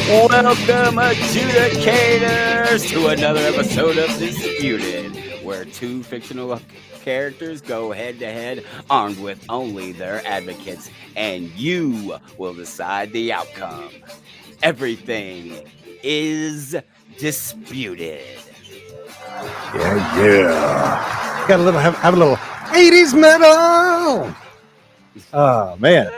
Welcome, adjudicators, to another episode of Disputed, where two fictional characters go head-to-head, armed with only their advocates, and you will decide the outcome. Everything is disputed. Yeah. Got a little have a little 80s metal. Oh man,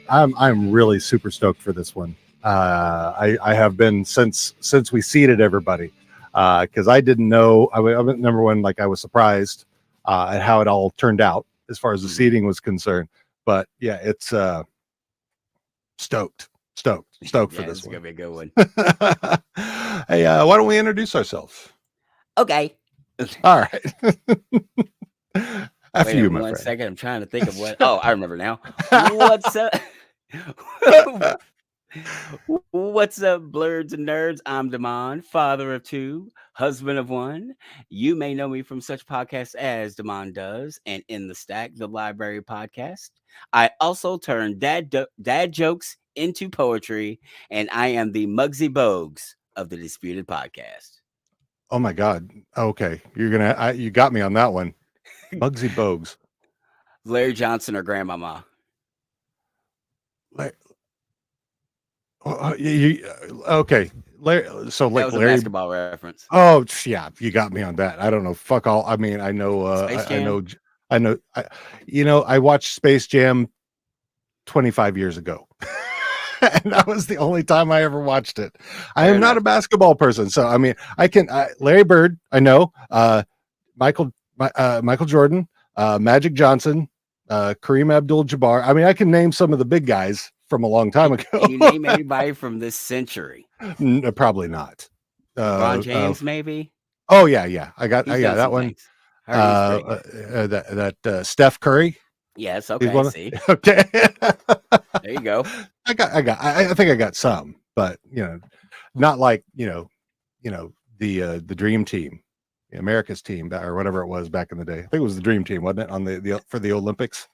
I'm really super stoked for this one. I have been since we seated everybody, because I didn't know. Number one, like I was surprised at how it all turned out as far as the seating was concerned. But yeah, it's stoked for this one. It's gonna be a good one. Hey, why don't we introduce ourselves? Okay. All right. After you, my one friend. second. I'm trying to think of what. Oh, I remember now. What's up? What's up, blurs and nerds? I'm Damon, father of two, husband of one. You may know me from such podcasts as Damon Does and In the Stack, the library podcast. I also turn dad jokes into poetry, and I am the Muggsy Bogues of the Disputed podcast. Oh my God. Okay. You got me on that one. Muggsy Bogues. Larry Johnson or Grandmama. Okay. Larry, so like That was a Larry basketball reference. Oh yeah, you got me on that. I don't know. Fuck all. I mean, I know. I watched Space Jam 25 years ago. And that was the only time I ever watched it. I am not a basketball person, so I mean, Larry Bird, I know. Michael Jordan, Magic Johnson, Kareem Abdul-Jabbar. I mean, I can name some of the big guys from a long time ago. Can you name anybody from this century? Probably not. LeBron James, maybe. Oh yeah. I got that one. That Steph Curry. Yes. Okay. See. Okay. There you go. I think I got some, but not like the dream team, America's team, or whatever it was back in the day. I think it was the dream team, wasn't it, on the for the Olympics?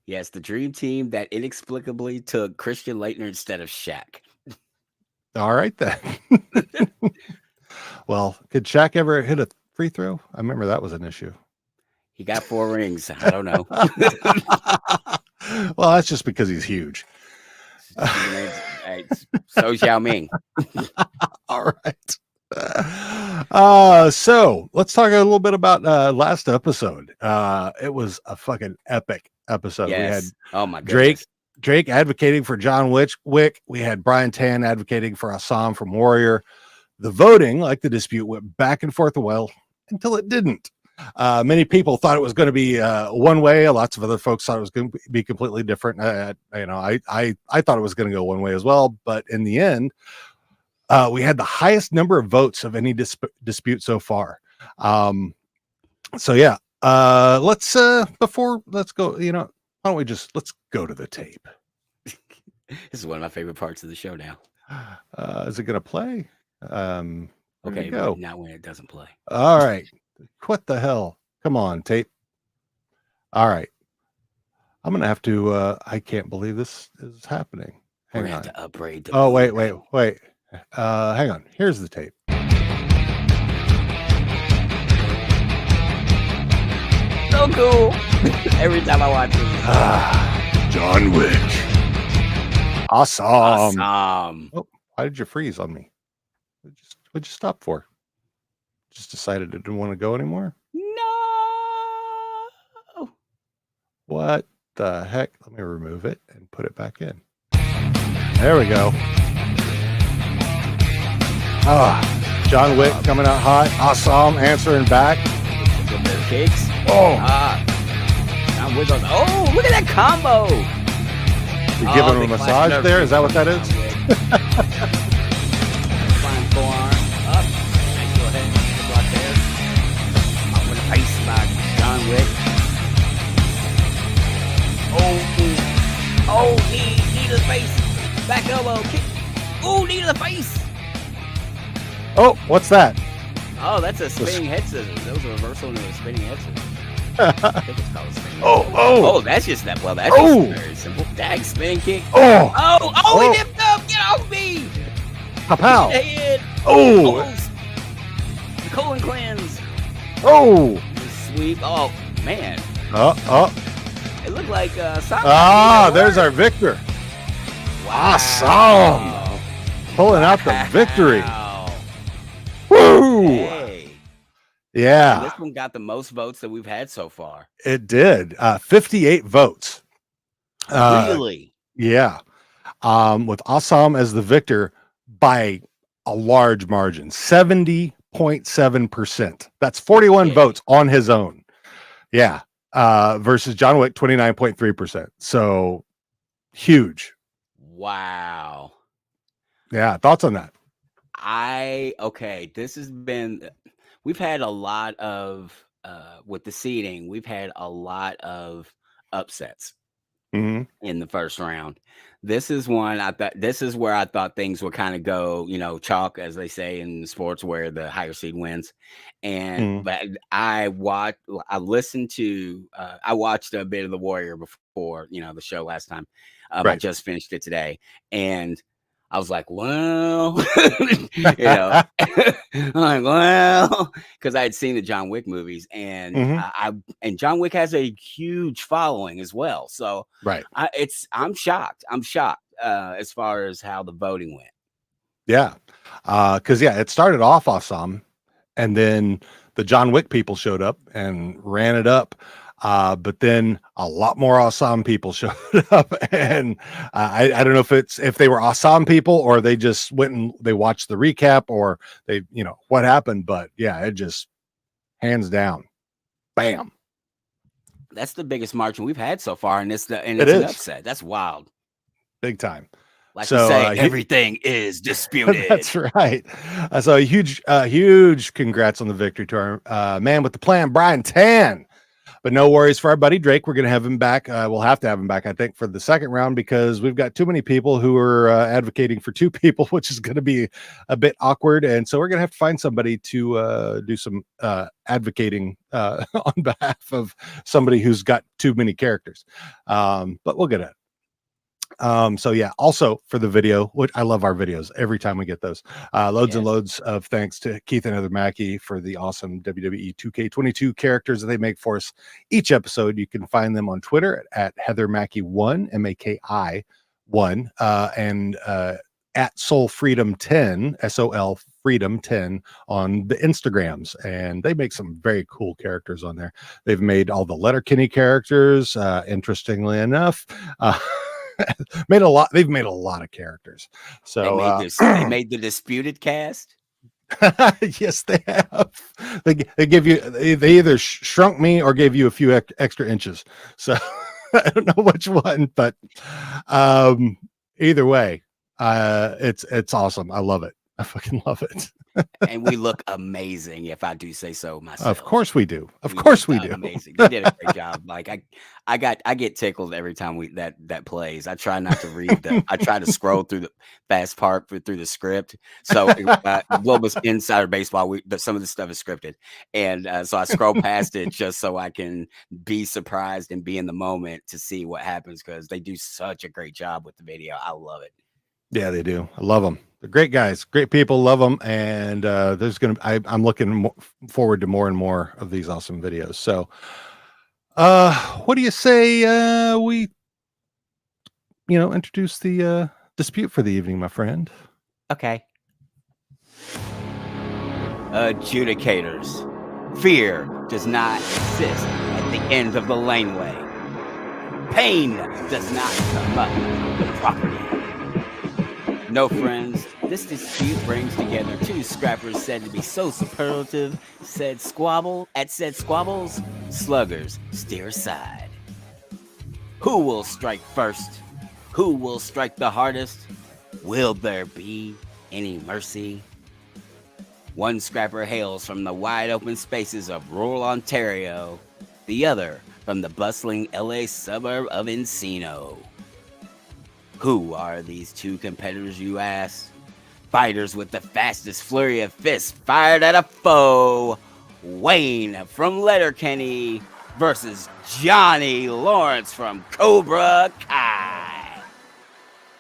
Yes, the dream team that inexplicably took Christian Laettner instead of Shaq. All right then. Well, could Shaq ever hit a free throw? I remember that was an issue. He got 4 rings. I don't know. Well, that's just because he's huge. So Xiao Ming. All right. So let's talk a little bit about last episode. It was a fucking epic episode. Yes. We had my goodness. Drake advocating for John Wick. We had Brian Tan advocating for Assam from Warrior. The voting, like the dispute, went back and forth a while until it didn't. Many people thought it was going to be one way. Lots of other folks thought it was going to be completely different. I thought it was going to go one way as well. But in the end, we had the highest number of votes of any dispute so far. So yeah, let's go. Why don't we let's go to the tape? This is one of my favorite parts of the show now. Is it going to play? Okay, go. Not when it doesn't play. All right. What the hell? Come on, tape. All right. I'm going to have to, I can't believe this is happening. We're going to have to upgrade. Wait. Hang on. Here's the tape. So cool. Every time I watch it. John Wick. Awesome. Oh, why did you freeze on me? What'd you stop for? Just decided it didn't want to go anymore? No. What the heck? Let me remove it and put it back in. There we go. John Wick coming out hot. Awesome. Answering back. Little bit of cakes. John Wick goes, look at that combo. You're giving him a massage there? Is that what that is? Fine forearm up. Nice little head block there. Up with a face by John Wick. Knee to the face. Back elbow kick. Knee to the face. Oh, what's that? Oh, that's a spinning head scissors. That was a reversal into a spinning head scissors. I think it's called a spinning. Oh, that's just that. Well, that's just very simple. Dag spinning kick. He He dipped up. Get off Cosby! Pow! Head. Oh! The colon cleanse. Oh! The sweep. Oh, man. It looked like There's our victor. Wow. Awesome. Pulling out the victory. Woo! Hey. Yeah. And this one got the most votes that we've had so far. It did. 58 votes. Really? Yeah. With Assam as the victor by a large margin, 70.7%. That's 41 votes on his own. Yeah. Versus John Wick, 29.3%. So huge. Wow. Yeah. Thoughts on that? This has been, we've had a lot of, with the seeding, we've had a lot of upsets in the first round. This is one this is where I thought things would kind of go, chalk, as they say in sports, where the higher seed wins. But I watched a bit of The Warrior before, the show last time. I just finished it today, and I was like, well, I'm like, well, because I had seen the John Wick movies, and and John Wick has a huge following as well. So I'm shocked. As far as how the voting went. Yeah. Because it started off awesome, and then the John Wick people showed up and ran it up. But then a lot more Assam people showed up, and I don't know if they were Assam people or they just went and they watched the recap or they, what happened. But yeah, it just hands down, bam. That's the biggest margin we've had so far, and it's an upset. That's wild, big time. Like you say, everything is disputed. That's right. So a huge congrats on the victory to our man with the plan, Brian Tan. But no worries for our buddy Drake. We're going to have him back. We'll have to have him back, I think, for the second round because we've got too many people who are advocating for two people, which is going to be a bit awkward. And so we're going to have to find somebody to do some advocating on behalf of somebody who's got too many characters. But we'll get it. So yeah, also for the video, which I love our videos every time we get those, loads and loads of thanks to Keith and Heather Mackey for the awesome WWE 2K22 characters that they make for us each episode. You can find them on Twitter at Heather Mackey 1, MAKI 1, and at Soul Freedom 10, SOL Freedom 10 on the Instagrams, and they make some very cool characters on there. They've made all the Letterkenny characters, interestingly enough. They've made a lot of characters. So they made the disputed cast. Yes, they have. They give you, they either shrunk me or gave you a few extra inches. So I don't know which one, but either way, it's awesome. I love it. I fucking love it. And we look amazing, if I do say so myself. Of course we do. Of course we do. Amazing. They did a great job. Like I get tickled every time that plays. I try not to read I try to scroll through the fast part through the script. So Globus Insider Baseball, some of the stuff is scripted, and so I scroll past it just so I can be surprised and be in the moment to see what happens because they do such a great job with the video. I love it. Yeah, they do. I love them. They're great guys, great people, love them. And I'm looking forward to more and more of these awesome videos. So, what do you say we, introduce the dispute for the evening, my friend? Okay. Adjudicators. Fear does not exist at the end of the laneway. Pain does not come up the property. No, friends, this dispute brings together two scrappers said to be so superlative, said squabbles, sluggers steer aside. Who will strike first? Who will strike the hardest? Will there be any mercy? One scrapper hails from the wide open spaces of rural Ontario, the other from the bustling LA suburb of Encino. Who are these two competitors, you ask? Fighters with the fastest flurry of fists fired at a foe. Wayne from Letterkenny versus Johnny Lawrence from Cobra Kai.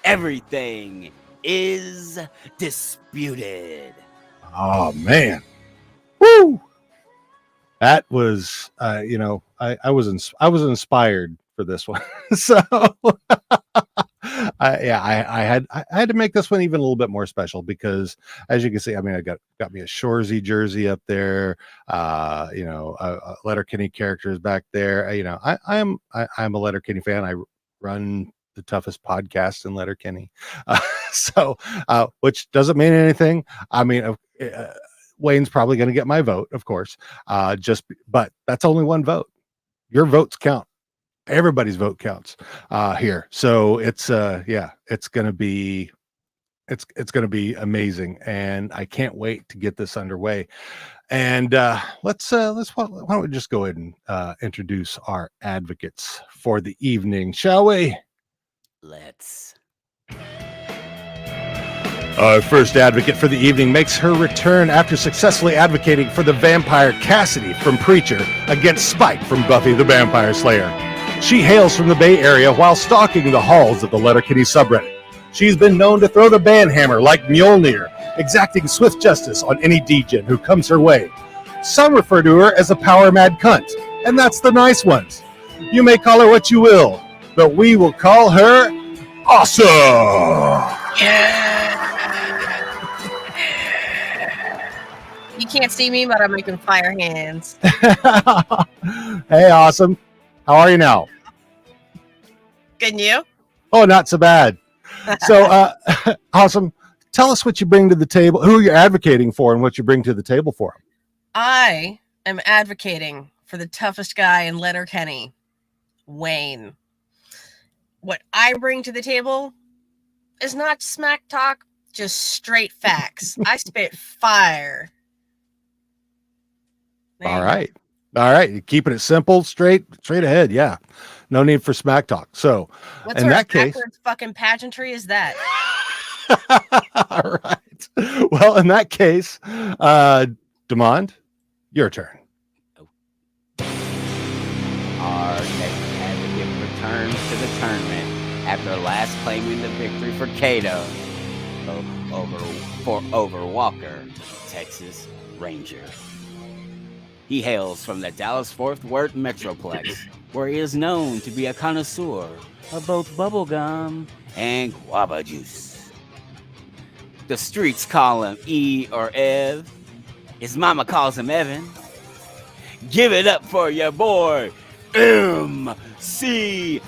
Everything is disputed. Oh man. Woo! That was I was inspired for this one. So I had to make this one even a little bit more special because, as you can see, I mean, I got me a Shoresy jersey up there. Letterkenny characters back there. I'm a Letterkenny fan. I run the toughest podcast in Letterkenny, which doesn't mean anything. I mean, Wayne's probably going to get my vote, of course. But that's only one vote. Your votes count. Everybody's vote counts here. So it's gonna be amazing, and I can't wait to get this underway. And why don't we just go ahead and introduce our advocates for the evening, shall we? Let's. Our first advocate for the evening makes her return after successfully advocating for the vampire Cassidy from Preacher against Spike from Buffy the Vampire Slayer. She hails from the Bay Area while stalking the halls of the Letterkenny subreddit. She's been known to throw the banhammer like Mjolnir, exacting swift justice on any degen who comes her way. Some refer to her as a power-mad cunt, and that's the nice ones. You may call her what you will, but we will call her awesome! You can't see me, but I'm making fire hands. Hey, awesome. How are you now? Good, and you? Oh, not so bad. So, awesome. Tell us what you bring to the table, who you're advocating for, and what you bring to the table for them. I am advocating for the toughest guy in Letterkenny, Wayne. What I bring to the table is not smack talk, just straight facts. I spit fire. All right. You're keeping it simple, straight ahead. Yeah. No need for smack talk. So, what in that case, fucking pageantry is that? All right. Well, in that case, Demond, your turn. Our next advocate returns to the tournament after last claiming the victory for Kato over Walker, Texas Ranger. He hails from the Dallas-Fort Worth Metroplex, where he is known to be a connoisseur of both bubblegum and guava juice. The streets call him E or Ev. His mama calls him Evan. Give it up for your boy, MCE.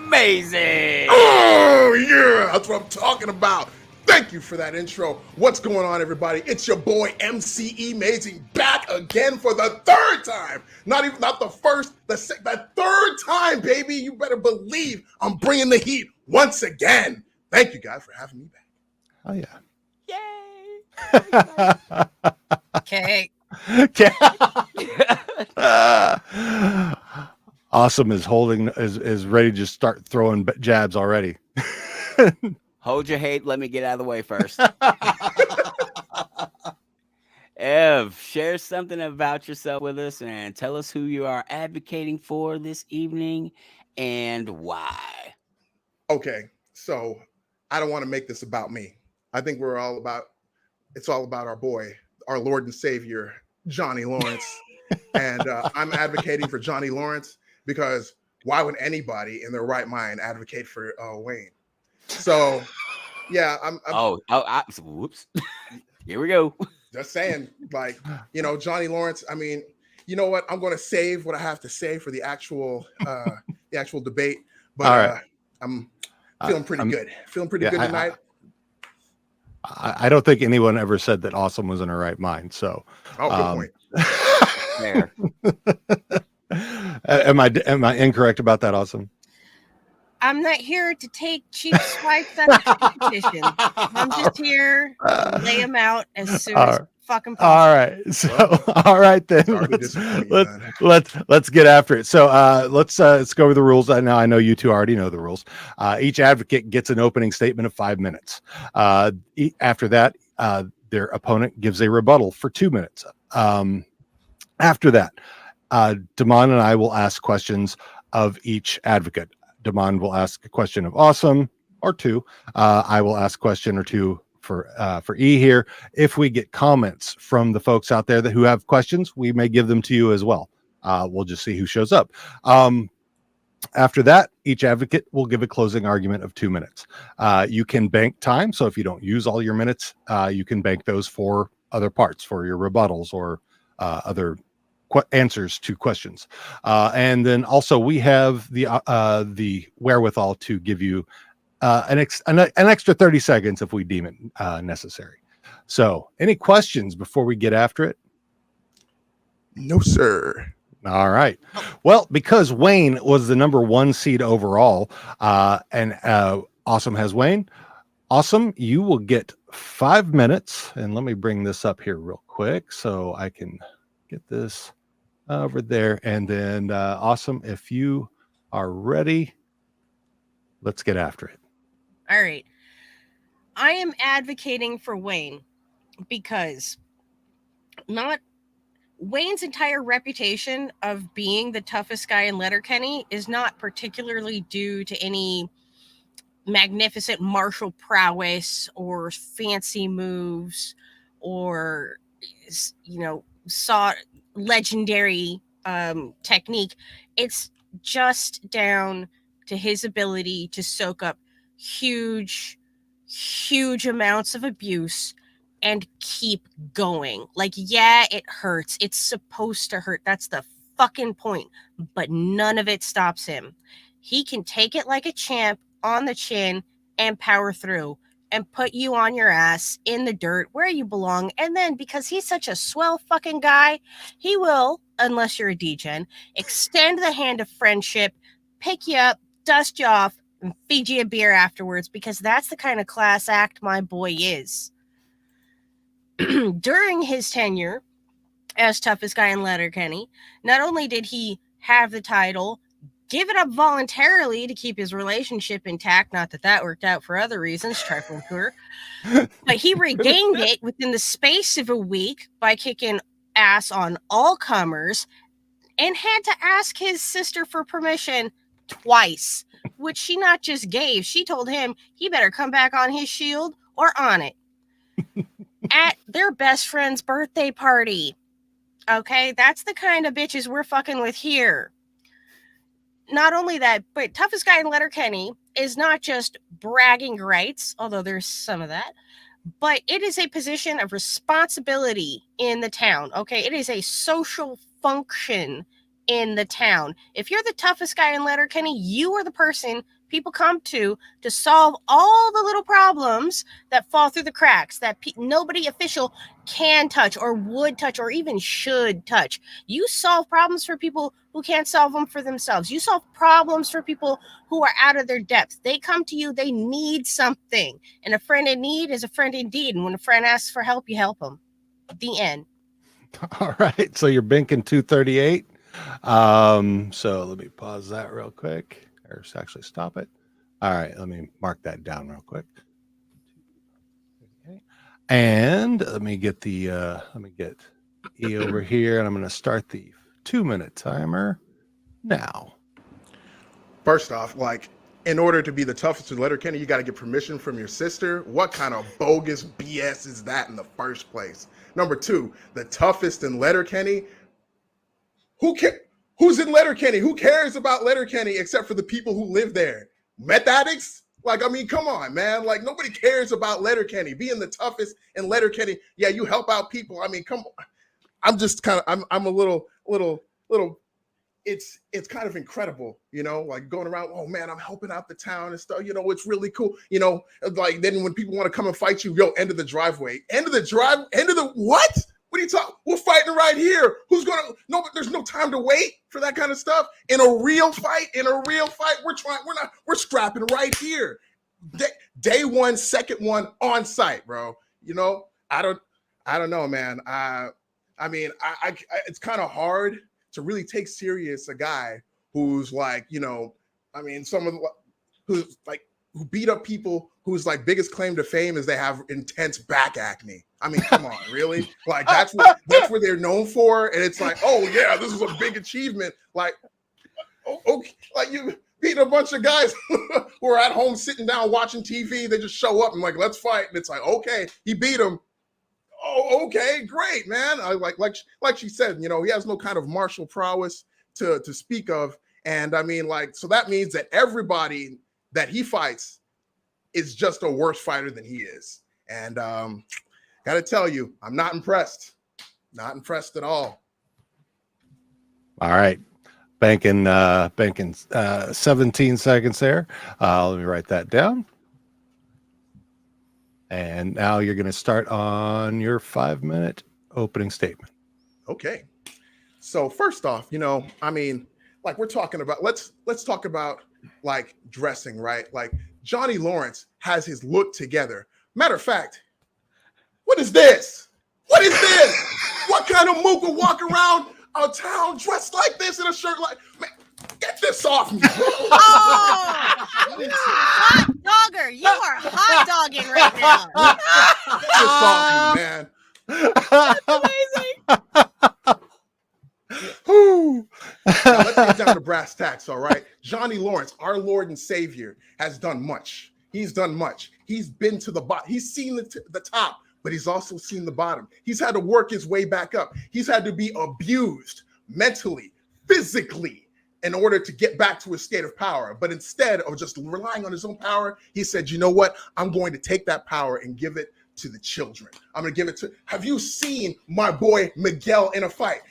Amazing. Oh, yeah, that's what I'm talking about. Thank you for that intro. What's going on, everybody? It's your boy MCE Amazing back again for the third time. Not the first, the third time, baby. You better believe I'm bringing the heat once again. Thank you guys for having me back. Oh yeah. Okay. Awesome is ready to start throwing jabs already. Hold your hate. Let me get out of the way first. Ev, share something about yourself with us and tell us who you are advocating for this evening and why. Okay, so I don't want to make this about me. I think it's all about our boy, our Lord and Savior, Johnny Lawrence. And I'm advocating for Johnny Lawrence because why would anybody in their right mind advocate for Wayne? So, yeah, whoops. Here we go. Just saying, Johnny Lawrence. I mean, you know what? I'm going to save what I have to say for the actual debate. But all right. I'm feeling pretty good. Feeling pretty good tonight. I don't think anyone ever said that Awesome was in her right mind. So, good point. There. Am I incorrect about that, Awesome? I'm not here to take cheap swipes at the competition. I'm just here to lay them out as soon as fucking possible. All right. So, all right then. Let's get after it. So, let's go over the rules. Now, I know you two already know the rules. Each advocate gets an opening statement of 5 minutes. After that, their opponent gives a rebuttal for 2 minutes. After that, Damon and I will ask questions of each advocate. Damon will ask a question of Awesome or two. I will ask a question or two for E here. If we get comments from the folks out there who have questions, we may give them to you as well. We'll just see who shows up. After that, each advocate will give a closing argument of 2 minutes. You can bank time. So if you don't use all your minutes, you can bank those for other parts, for your rebuttals or other answers to questions. And then also we have the wherewithal to give you an extra 30 seconds if we deem it necessary. So any questions before we get after it? No, sir. All right. Well, because Wayne was the number 1 seed overall, and Awesome has Wayne. Awesome, you will get 5 minutes. And let me bring this up here real quick so I can get this over there. And then Awesome, if you are ready, let's get after it. All right. I am advocating for Wayne because Wayne's entire reputation of being the toughest guy in Letterkenny is not particularly due to any magnificent martial prowess or fancy moves or, legendary technique. It's just down to his ability to soak up huge amounts of abuse and keep going. Like, yeah, it hurts. It's supposed to hurt. That's the fucking point. But none of it stops him. He can take it like a champ on the chin and power through and put you on your ass in the dirt where you belong. And then because he's such a swell fucking guy, he will, unless you're a degen, extend the hand of friendship, pick you up, dust you off, and feed you a beer afterwards, because that's the kind of class act my boy is. During his tenure as toughest guy in Letterkenny, not only did he have the title, give it up voluntarily to keep his relationship intact, not that that worked out for other reasons, trifling poor, but he regained it within the space of a week by kicking ass on all comers and had to ask his sister for permission twice, which she not just gave, she told him he better come back on his shield or on it. At their best friend's birthday party. Okay, that's the kind of bitches we're fucking with here. Not only that, but toughest guy in Letterkenny is not just bragging rights, although there's some of that, but it is a position of responsibility in the town. Okay, it is a social function in the town. If you're the toughest guy in Letterkenny, you are the person people come to solve all the little problems that fall through the cracks that nobody official can touch or would touch or even should touch. You solve problems for people who can't solve them for themselves. You solve problems for people who are out of their depth. They come to you, they need something. And a friend in need is a friend indeed. And when a friend asks for help, you help them. The end. All right. So you're banking 238. So let me pause that real quick. Or actually stop it. All right, let me mark that down real quick. Okay. And let me get E over here, and I'm going to start the 2-minute timer now. First off, like, in order to be the toughest in Letterkenny, you got to get permission from your sister. What kind of bogus BS is that in the first place? Number 2, the toughest in Letterkenny. Who's in Letterkenny? Who cares about Letterkenny except for the people who live there? Meth addicts? Like, I mean, come on, man. Like, nobody cares about Letterkenny. Being the toughest in Letterkenny, yeah, you help out people. I mean, come on. I'm just kind of, I'm a little, it's kind of incredible, like going around, oh man, I'm helping out the town and stuff, it's really cool. Like then when people want to come and fight you, end of the driveway, what? What are you talking? We're fighting right here. No, but there's no time to wait for that kind of stuff. In a real fight, we're scrapping right here. Day one, second one on site, bro. I don't know, man. I mean, it's kind of hard to really take serious a guy who's like, who beat up people whose like biggest claim to fame is they have intense back acne. I mean, come on, really? Like that's what they're known for. And it's like, oh yeah, this is a big achievement. Like, Okay, like you beat a bunch of guys who are at home sitting down watching TV. They just show up and like, let's fight. And it's like, okay, he beat him. Oh, okay, great, man. I like she said, you know, he has no kind of martial prowess to speak of. And I mean, like, so that means that everybody that he fights is just a worse fighter than he is. And gotta tell you, I'm not impressed. Not impressed at all. All right. Banking 17 seconds there. Let me write that down. And now you're going to start on your 5-minute opening statement. Okay. So first off, you know, I mean, like we're talking about, let's talk about like dressing, right? Like Johnny Lawrence has his look together. Matter of fact, what is this? What is this? What kind of mook will walk around a town dressed like this in a shirt like, man, get this off me. Oh, you hot dogger. You are hot dogging right now. Get this off me, man. Whew. Now, let's get down to brass tacks, all right? Johnny Lawrence, our Lord and Savior, has done much. He's done much. He's been to the bottom. He's seen the top, but he's also seen the bottom. He's had to work his way back up. He's had to be abused mentally, physically, in order to get back to a state of power. But instead of just relying on his own power, he said, you know what? I'm going to take that power and give it to the children. I'm going to give it to, have you seen my boy Miguel in a fight?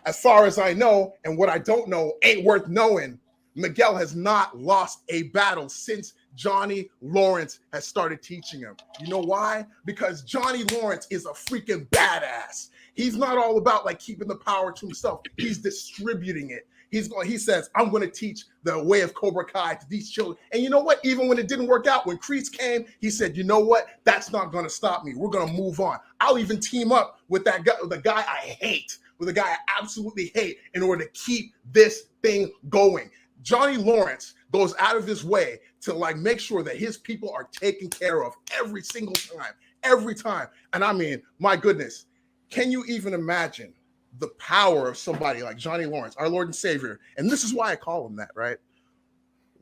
As far as I know, and what I don't know ain't worth knowing, Miguel has not lost a battle since Johnny Lawrence has started teaching him. You know why? Because Johnny Lawrence is a freaking badass. He's not all about like keeping the power to himself. He's distributing it. He says, I'm going to teach the way of Cobra Kai to these children. And you know what? Even when it didn't work out, when Kreese came, he said, you know what? That's not going to stop me. We're going to move on. I'll even team up with that guy, the guy I hate, with a guy I absolutely hate in order to keep this thing going. Johnny Lawrence goes out of his way to like make sure that his people are taken care of every single time, every time. And I mean, my goodness, can you even imagine the power of somebody like Johnny Lawrence, our Lord and Savior? And this is why I call him that, right?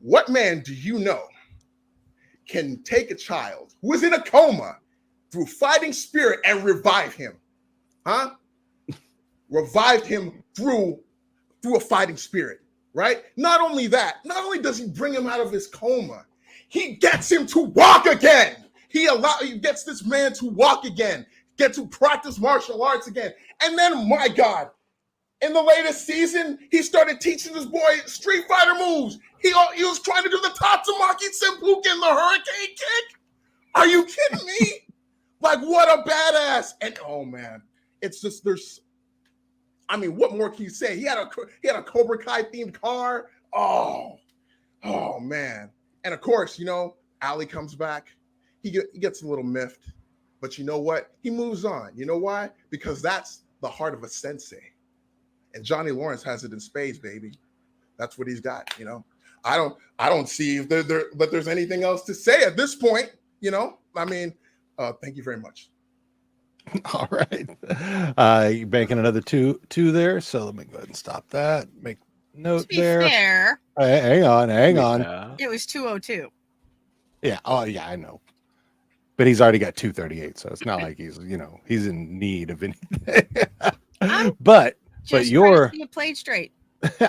What man do you know can take a child who is in a coma through fighting spirit and revive him? Huh? Revived him through a fighting spirit, right? Not only that, not only does he bring him out of his coma, he gets him to walk again. He gets this man to walk again, get to practice martial arts again. And then, my God, in the latest season, he started teaching this boy Street Fighter moves. He was trying to do the Tatsumaki Senpuken, the Hurricane Kick. Are you kidding me? Like, what a badass. And, oh, man, it's just, I mean, what more can you say? He had a Cobra Kai themed car. Oh, man. And, of course, you know, ElAyyy comes back. He gets a little miffed. But you know what? He moves on. You know why? Because that's the heart of a sensei. And Johnny Lawrence has it in spades, baby. That's what he's got, you know. I don't see if that there's anything else to say at this point, you know. I mean, thank you very much. All right. You're banking another two there. So let me go ahead and stop that. Make note To be there. fair, Hang on. Yeah. it was 202. Yeah. Oh, yeah, I know. But he's already got 238, so it's not like he's in need of anything. but you're you played straight.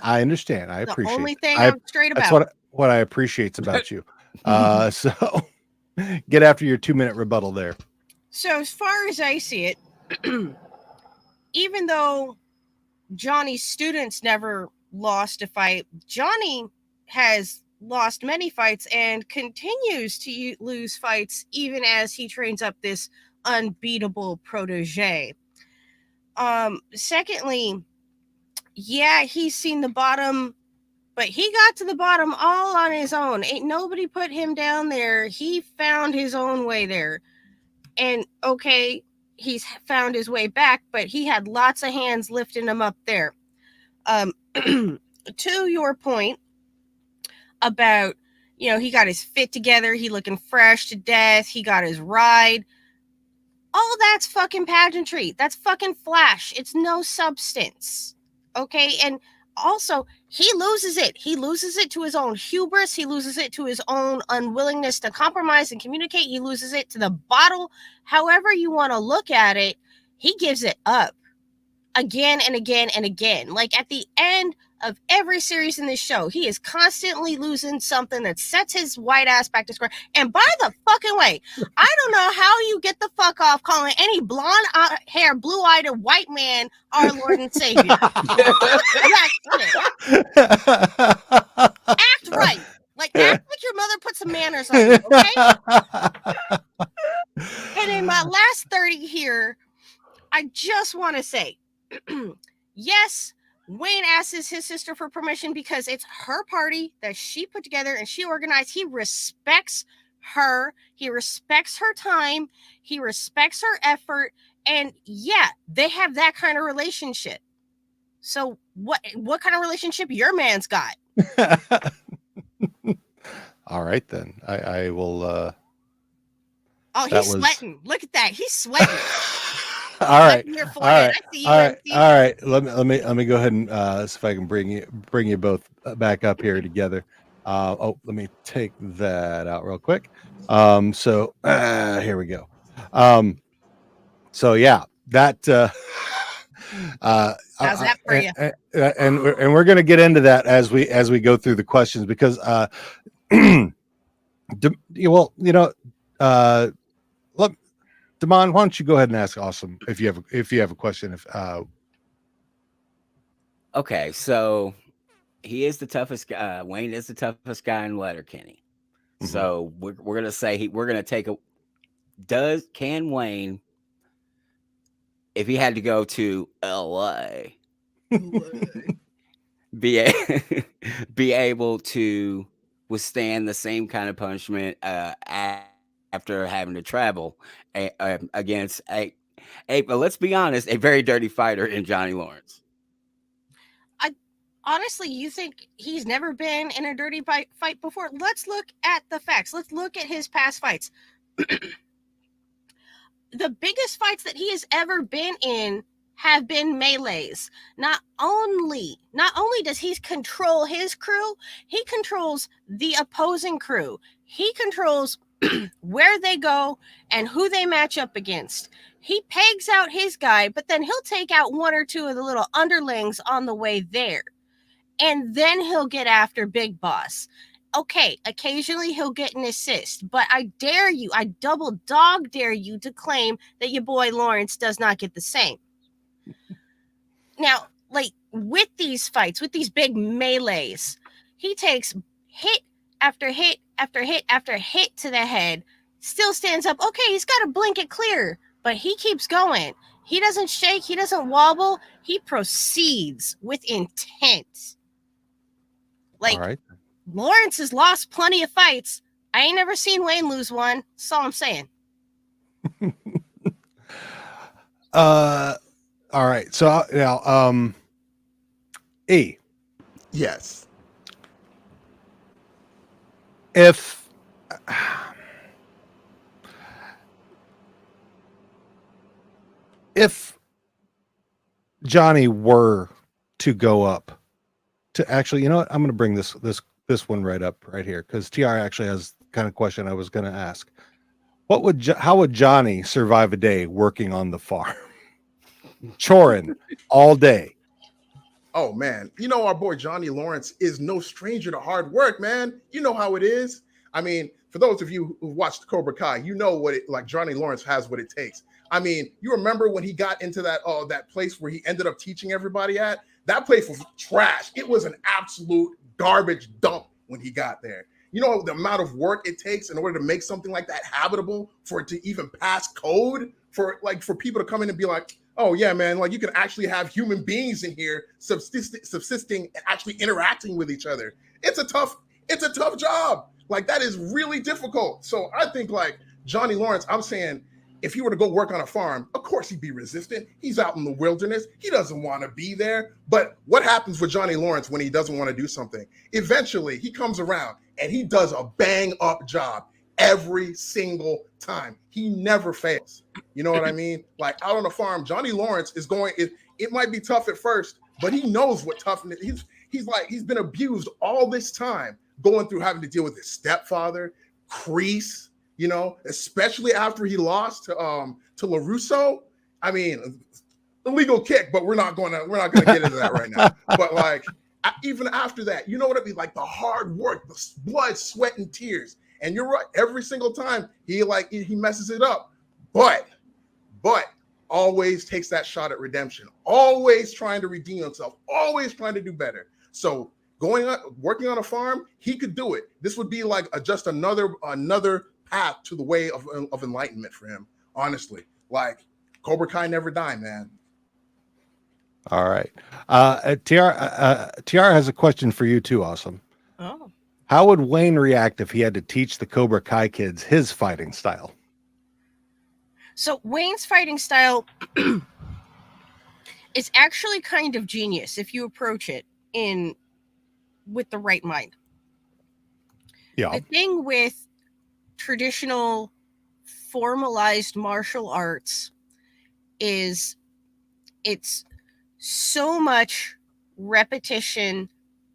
I understand. I appreciate the only it. thing I'm straight about. That's what I appreciate about you. So get after your 2-minute rebuttal there. So as far as I see it, even though Johnny's students never lost a fight, Johnny has lost many fights and continues to lose fights even as he trains up this unbeatable protege. Secondly, yeah, he's seen the bottom, but he got to the bottom all on his own. Ain't nobody put him down there. He found his own way there. And okay, he's found his way back, but he had lots of hands lifting him up there. To your point about, he got his fit together, he looking fresh to death, he got his ride. All that's fucking pageantry. That's fucking flash. It's no substance. Okay? And also, he loses it. He loses it to his own hubris. He loses it to his own unwillingness to compromise and communicate. He loses it to the bottle. However you want to look at it, he gives it up again and again and again. Like at the end of every series in this show, he is constantly losing something that sets his white ass back to square. And by the fucking way, I don't know how you get the fuck off calling any blonde hair, blue-eyed white man our Lord and Savior. Act right. Like, act like your mother put some manners on you, okay? And in my last 30 here, I just want to say, yes, Wayne asks his sister for permission because it's her party that she put together and she organized. He respects her. He respects her time. He respects her effort. And yeah, they have that kind of relationship. So what kind of relationship your man's got? All right, then. I will. Oh, he's sweating. Look at that. He's sweating. All right. All right. All right. Let me go ahead and see if I can bring you both back up here together. Let me take that out real quick. So here we go. So yeah, that how's that for you? And we're going to get into that as we go through the questions because well, you know, Damon, why don't you go ahead and ask Awesome if you have a question? Okay, so he is the toughest guy. Wayne is the toughest guy in Letterkenny. Mhm. So we're gonna say we're gonna take can Wayne, if he had to go to ElAyyy, be able to withstand the same kind of punishment after having to travel against but let's be honest, a very dirty fighter in Johnny Lawrence. Honestly, you think he's never been in a dirty fight before? Let's look at the facts. Let's look at his past fights. The biggest fights that he has ever been in have been melees. Not only does he control his crew, he controls the opposing crew. He controls where they go and who they match up against. He pegs out his guy, but then he'll take out one or two of the little underlings on the way there. And then he'll get after Big Boss. Okay, occasionally he'll get an assist, but I dare you, I double dog dare you to claim that your boy Lawrence does not get the same. Now, like with these fights, with these big melees, he takes hit after hit after hit after hit to the head, still stands up. Okay, he's got to blink it clear, but he keeps going. He doesn't shake, he doesn't wobble, he proceeds with intent. Like, all right. Lawrence has lost plenty of fights. I ain't never seen Wayne lose one. That's all I'm saying. All right. So now, E. Yes. If Johnny were to go up to actually, you know what? I'm going to bring this one right up right here because TR actually has the kind of question I was going to ask. How would Johnny survive a day working on the farm, choring all day? Oh man, you know our boy Johnny Lawrence is no stranger to hard work, man. You know how it is. I mean, for those of you who watched Cobra Kai, you know what Johnny Lawrence has what it takes. I mean, you remember when he got into that place where he ended up teaching everybody at? That place was trash. It was an absolute garbage dump when he got there. You know the amount of work it takes in order to make something like that habitable, for it to even pass code, for people to come in and be like, oh yeah, man, like you can actually have human beings in here subsisting and actually interacting with each other. It's a tough job. Like that is really difficult. So I think like Johnny Lawrence, I'm saying, if he were to go work on a farm, of course he'd be resistant. He's out in the wilderness. He doesn't want to be there. But what happens with Johnny Lawrence when he doesn't want to do something? Eventually, he comes around and he does a bang-up job every single time. He never fails. You know what I mean? Like out on the farm, Johnny Lawrence is going, it might be tough at first, but he knows what toughness. He's been abused all this time, going through having to deal with his stepfather, Kreese, you know, especially after he lost to LaRusso. I mean, illegal kick, but we're not gonna get into that right now. But like, even after that, you know what I mean? Like the hard work, the blood, sweat, and tears. And you're right. Every single time he messes it up, but always takes that shot at redemption. Always trying to redeem himself. Always trying to do better. So working on a farm, he could do it. This would be like just another path to the way of enlightenment for him. Honestly, like Cobra Kai never die, man. All right. Tiara has a question for you too, Awesome. Oh. How would Wayne react if he had to teach the Cobra Kai kids his fighting style? So Wayne's fighting style is actually kind of genius if you approach it with the right mind. Yeah. The thing with traditional formalized martial arts is it's so much repetition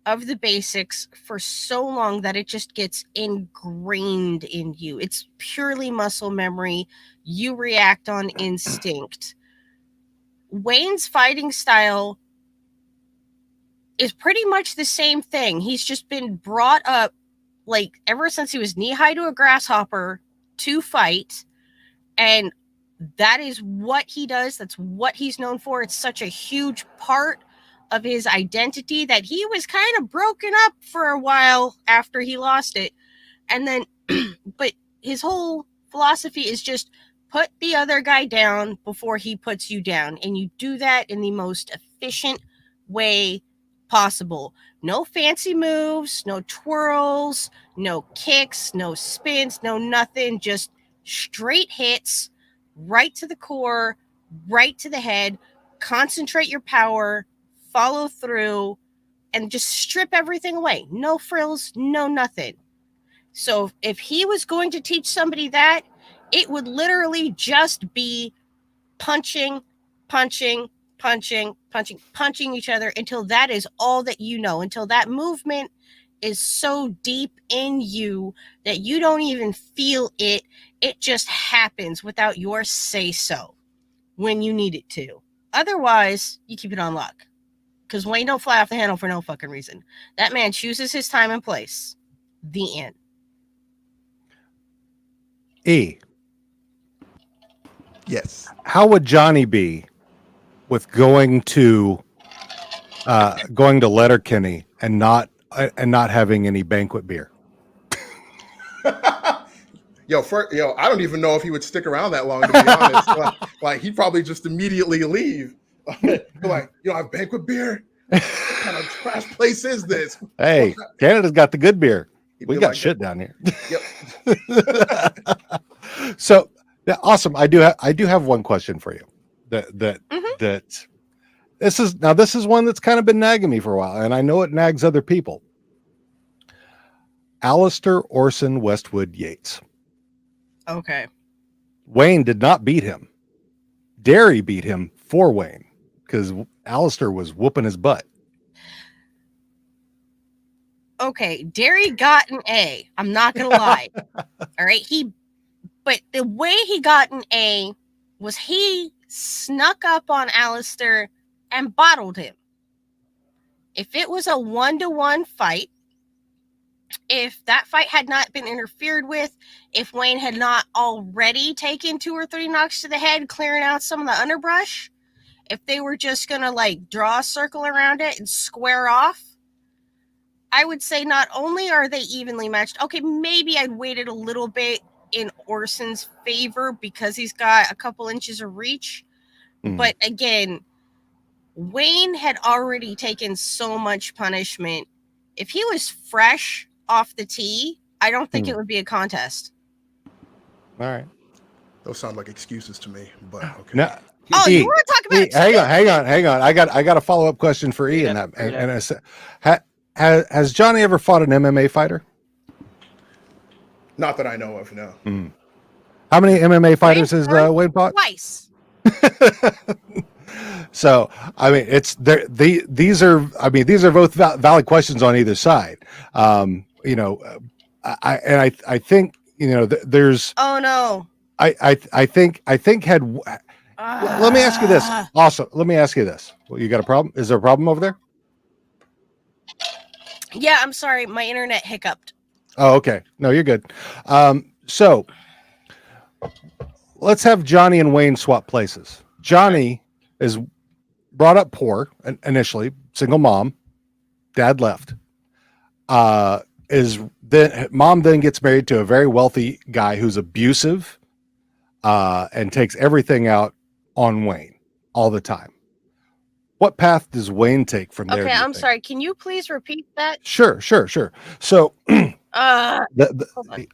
of the basics for so long that it just gets ingrained in you. It's purely muscle memory. You react on instinct. Wayne's fighting style is pretty much the same thing. He's just been brought up, like, ever since he was knee-high to a grasshopper to fight, and that is what he does. That's what he's known for. It's such a huge part of his identity that he was kind of broken up for a while after he lost it. And then, but his whole philosophy is just put the other guy down before he puts you down. And you do that in the most efficient way possible. No fancy moves, no twirls, no kicks, no spins, no nothing. Just straight hits right to the core, right to the head. Concentrate your power, follow through, and just strip everything away. No frills, no nothing. So if he was going to teach somebody that, it would literally just be punching each other until that is all that you know, until that movement is so deep in you that you don't even feel it. It just happens without your say-so when you need it to. Otherwise, you keep it on lock. Because Wayne don't fly off the handle for no fucking reason. That man chooses his time and place. The end. E. Yes. How would Johnny be with going to Letterkenny and not having any banquet beer? Yo, I don't even know if he would stick around that long, to be honest. like he'd probably just immediately leave. Like, you don't have banquet beer? What kind of trash place is this? Hey, Canada's got the good beer. We got like shit down here. Yep. So awesome. I do have one question for you. That this is one that's kind of been nagging me for a while, and I know it nags other people. Alistair Orson Westwood Yates. Okay. Wayne did not beat him. Derry beat him for Wayne because Alistair was whooping his butt. Okay, Derry got an A. I'm not gonna lie. All right, but the way he got an A was he snuck up on Alistair and bottled him. If it was a 1-to-1 fight, if that fight had not been interfered with, if Wayne had not already taken 2 or 3 knocks to the head, clearing out some of the underbrush, if they were just gonna like draw a circle around it and square off, I would say not only are they evenly matched, okay, maybe I'd weight it a little bit in Orson's favor because he's got a couple inches of reach. But again, Wayne had already taken so much punishment. If he was fresh off the tee, I don't think it would be a contest. All right. Those sound like excuses to me, but okay. Now, you want to talk about hang on. I got a follow-up question for E in that. And I said, has Johnny ever fought an MMA fighter? Not that I know of, no. How many MMA fighters has Wayne fought? Twice. So, I mean, these are both valid questions on either side. You know, I think, you know, there's, Oh no. I think had, let me ask you this. Ah. Also, let me ask you this. Well, you got a problem? Is there a problem over there? Yeah, I'm sorry. My internet hiccuped. Oh, okay. No, you're good. So let's have Johnny and Wayne swap places. Johnny is brought up poor initially, single mom, dad left. Is then mom then gets married to a very wealthy guy who's abusive, and takes everything out on Wayne all the time. What path does Wayne take from there? Okay, do you I'm think? sorry. Can you please repeat that? Sure. So, Hold on. Okay.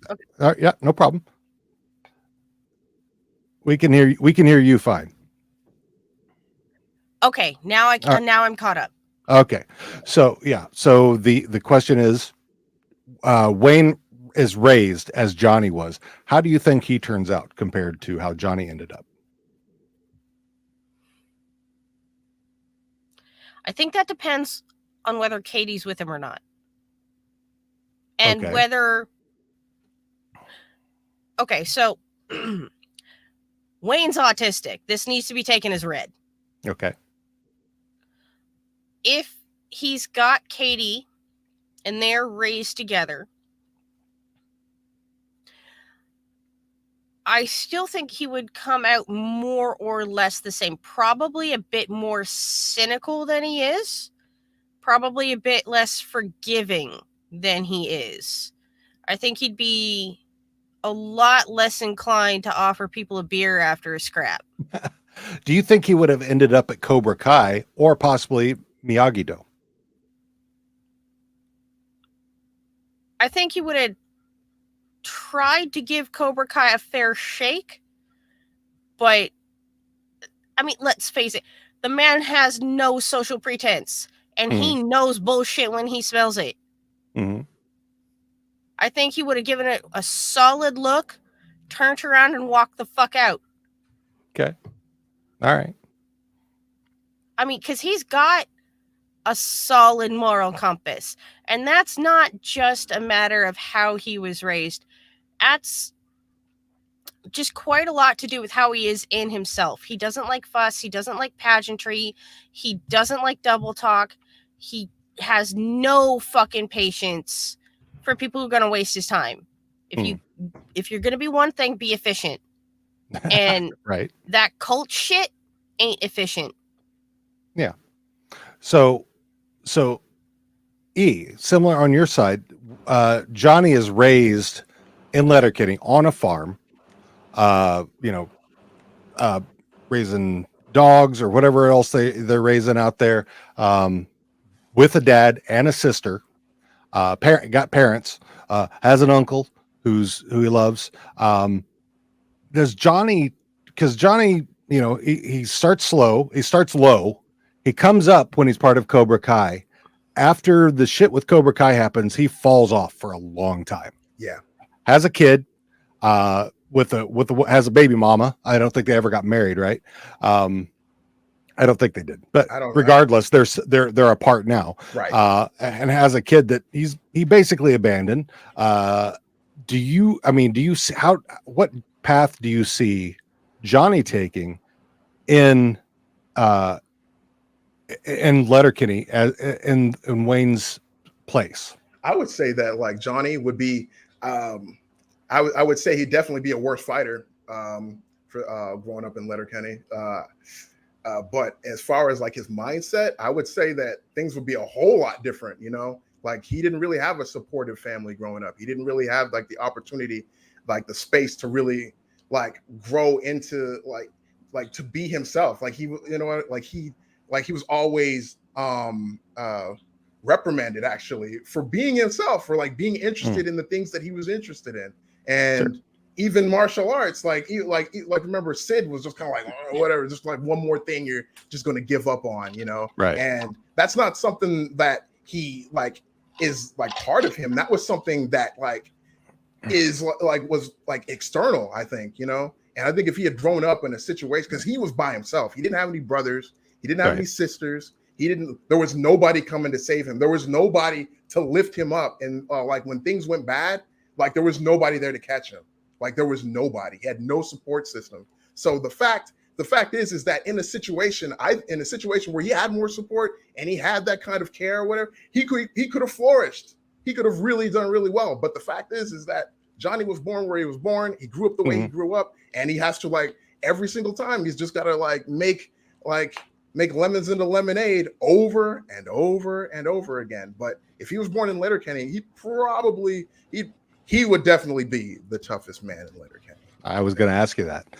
yeah, no problem. We can hear you fine. Okay, now I'm caught up. Okay. So, yeah. So the question is, Wayne is raised as Johnny was. How do you think he turns out compared to how Johnny ended up? I think that depends on whether Katie's with him or not. And Okay. whether okay, so Wayne's autistic. This needs to be taken as read. Okay. If he's got Katie and they're raised together, I still think he would come out more or less the same. Probably a bit more cynical than he is. Probably a bit less forgiving than he is. I think he'd be a lot less inclined to offer people a beer after a scrap. Do you think he would have ended up at Cobra Kai or possibly Miyagi-Do? I think he would have tried to give Cobra Kai a fair shake, but I mean, let's face it, the man has no social pretense, and he knows bullshit when he smells it. Mm-hmm. I think he would have given it a solid look, turned around, and walked the fuck out. Okay. All right. I mean, because he's got a solid moral compass, and that's not just a matter of how he was raised. That's just quite a lot to do with how he is in himself. He doesn't like fuss. He doesn't like pageantry. He doesn't like double talk. He has no fucking patience for people who are going to waste his time. If you're going to be one thing, be efficient. And right. That cult shit ain't efficient. Yeah. So similar on your side, Johnny is raised in Letterkenny on a farm, raising dogs or whatever else they're raising out there, with a dad and a sister, got parents, has an uncle who he loves. Does Johnny, because Johnny, he starts slow, he starts low, he comes up when he's part of Cobra Kai. After the shit with Cobra Kai happens, he falls off for a long time. Yeah. Has a kid, has a baby mama. I don't think they ever got married, right? I don't think they did, but regardless, they're apart now. Right. And has a kid that he basically abandoned. Do you see what path do you see Johnny taking in Letterkenny in Wayne's place? I would say that like Johnny would be, I would say he'd definitely be a worse fighter for growing up in Letterkenny. But as far as like his mindset, I would say that things would be a whole lot different. Like he didn't really have a supportive family growing up. He didn't really have like the opportunity, like the space to really like grow into like to be himself. Like he was always reprimanded actually for being himself, for like being interested in the things that he was interested in. And even martial arts, like remember Sid was just kind of like, oh, whatever, just like one more thing you're just going to give up on, Right. And that's not something that he like is like part of him. That was something that like was like external, I think, And I think if he had grown up in a situation, because he was by himself, he didn't have any brothers, he didn't have Right. any sisters, there was nobody coming to save him. There was nobody to lift him up. And like when things went bad, like there was nobody there to catch him. Like there was nobody. He had no support system. So the fact is that in a situation where he had more support and he had that kind of care or whatever, he could have flourished. He could have really done really well. But the fact is that Johnny was born where he was born. He grew up the way he grew up, and he has to, like, every single time he's just got to like make lemons into lemonade over and over and over again. But if he was born in Letterkenny, he would definitely be the toughest man in Letterkenny. I was going to ask you that.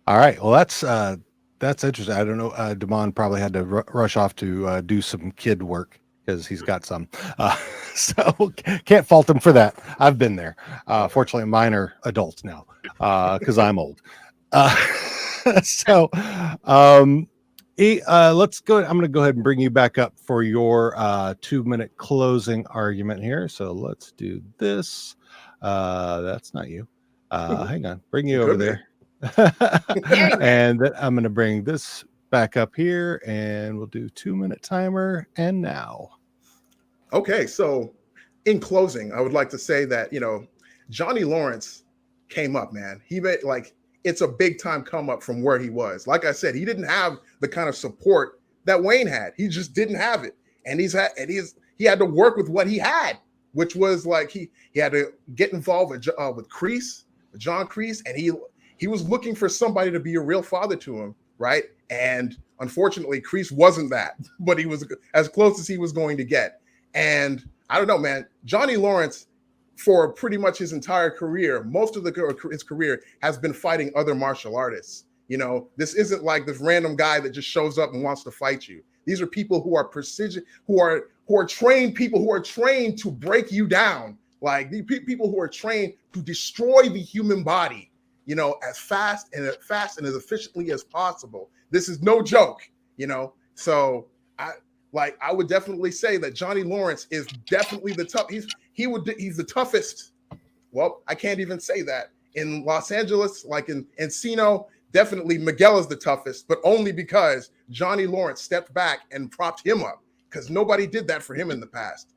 All right. Well, that's interesting. I don't know. Damon probably had to rush off to do some kid work because he's got some. So can't fault him for that. I've been there. Fortunately, mine are adults now because I'm old. So let's go. I'm going to go ahead and bring you back up for your 2-minute closing argument here. So let's do this. That's not you. Hang on. Bring you over there. And then I'm going to bring this back up here and we'll do 2-minute timer. And now. Okay. So in closing, I would like to say that, Johnny Lawrence came up, man. He made, like, it's a big time come up from where he was. Like I said, he didn't have the kind of support that Wayne had. He just didn't have it. And he had to work with what he had, which was like, he had to get involved with John Kreese, and he was looking for somebody to be a real father to him, right? And unfortunately, Kreese wasn't that, but he was as close as he was going to get. And I don't know, man, Johnny Lawrence, for pretty much his entire career, most of his career has been fighting other martial artists. This isn't like this random guy that just shows up and wants to fight you. These are people who are precision, who are trained people who are trained to break you down. Like the people who are trained to destroy the human body, as fast and as efficiently as possible. This is no joke, So I would definitely say that Johnny Lawrence is definitely the tough. He's the toughest. Well, I can't even say that. In Los Angeles, like in Encino, definitely Miguel is the toughest, but only because Johnny Lawrence stepped back and propped him up, because nobody did that for him in the past.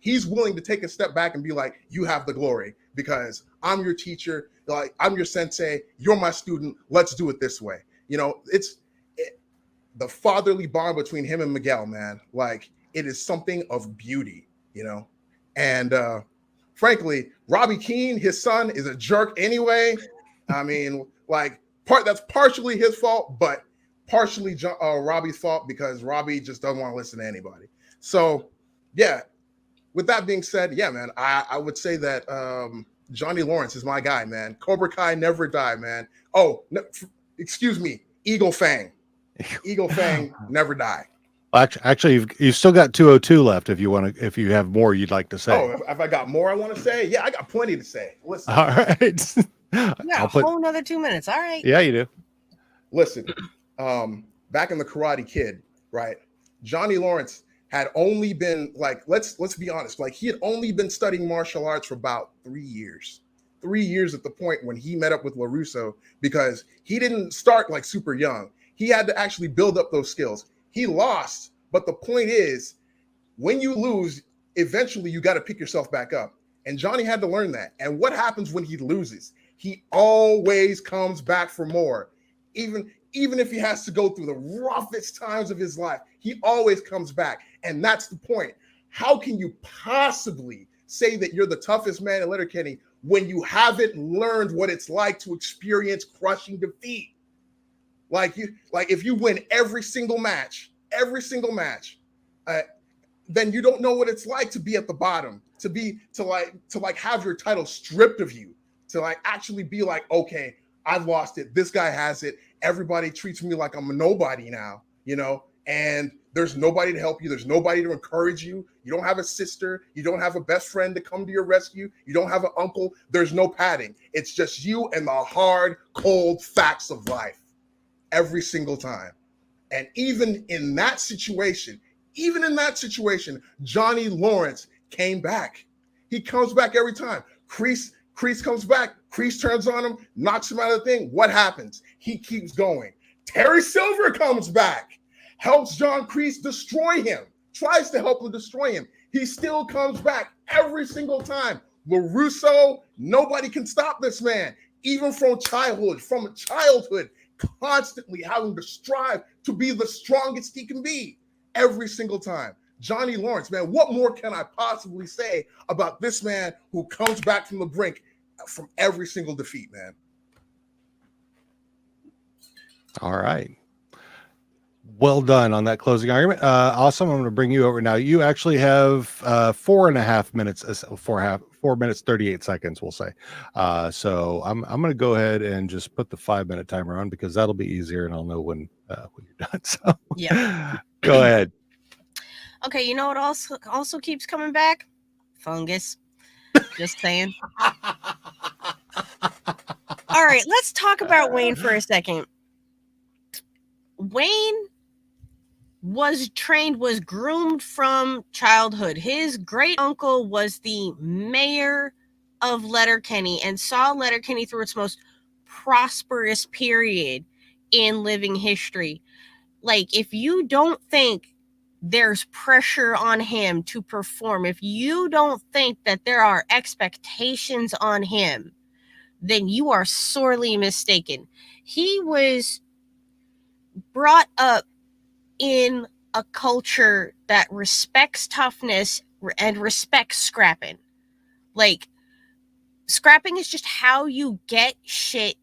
He's willing to take a step back and be like, you have the glory because I'm your teacher, like I'm your sensei, you're my student, let's do it this way. The fatherly bond between him and Miguel, man, like it is something of beauty, and frankly, Robbie Keane, his son, is a jerk anyway. I mean, like that's partially his fault, but partially Robbie's fault because Robbie just doesn't want to listen to anybody. So yeah, with that being said, yeah, man, I would say that Johnny Lawrence is my guy, man. Cobra Kai never die, man. Oh, no, excuse me, Eagle Fang never die. Actually, you've still got 202 left. If you have more you'd like to say. Oh, if I got more I want to say, yeah, I got plenty to say. Listen. All right. Yeah, whole another 2 minutes. All right. Yeah, you do. Listen, back in the Karate Kid, right? Johnny Lawrence had only been like, let's be honest, like he had only been studying martial arts for about 3 years. 3 years at the point when he met up with LaRusso, because he didn't start like super young. He had to actually build up those skills. He lost, but the point is, when you lose, eventually you got to pick yourself back up. And Johnny had to learn that. And what happens when he loses? He always comes back for more. Even if he has to go through the roughest times of his life, he always comes back. And that's the point. How can you possibly say that you're the toughest man in Letterkenny when you haven't learned what it's like to experience crushing defeat? Like if you win every single match, then you don't know what it's like to be at the bottom, to have your title stripped of you, to like actually be like, okay, I've lost it. This guy has it. Everybody treats me like I'm a nobody now, and there's nobody to help you. There's nobody to encourage you. You don't have a sister. You don't have a best friend to come to your rescue. You don't have an uncle. There's no padding. It's just you and the hard, cold facts of life every single time. And even in that situation, Johnny Lawrence came back. He comes back every time. Kreese Kreese comes back. Kreese turns on him, knocks him out of the thing. What happens? He keeps going. Terry Silver comes back, helps John Kreese destroy him, tries to help him destroy him. He still comes back every single time. LaRusso, nobody can stop this man, even from childhood, constantly having to strive to be the strongest he can be every single time. Johnny Lawrence, man, what more can I possibly say about this man who comes back from the brink from every single defeat, man? All right. Well done on that closing argument. Awesome. I'm going to bring you over now. You actually have 4.5 minutes, 4 minutes, 38 seconds, we'll say. So I'm going to go ahead and just put the 5-minute timer on because that'll be easier and I'll know when you're done. So Yeah. Go ahead. Okay, you know what also keeps coming back? Fungus. Just saying. All right, let's talk about Wayne for a second. Wayne was groomed from childhood. His great uncle was the mayor of Letterkenny and saw Letterkenny through its most prosperous period in living history. Like, if you don't think there's pressure on him to perform, if you don't think that there are expectations on him, then you are sorely mistaken. He was brought up in a culture that respects toughness and respects scrapping. Like, scrapping is just how you get shit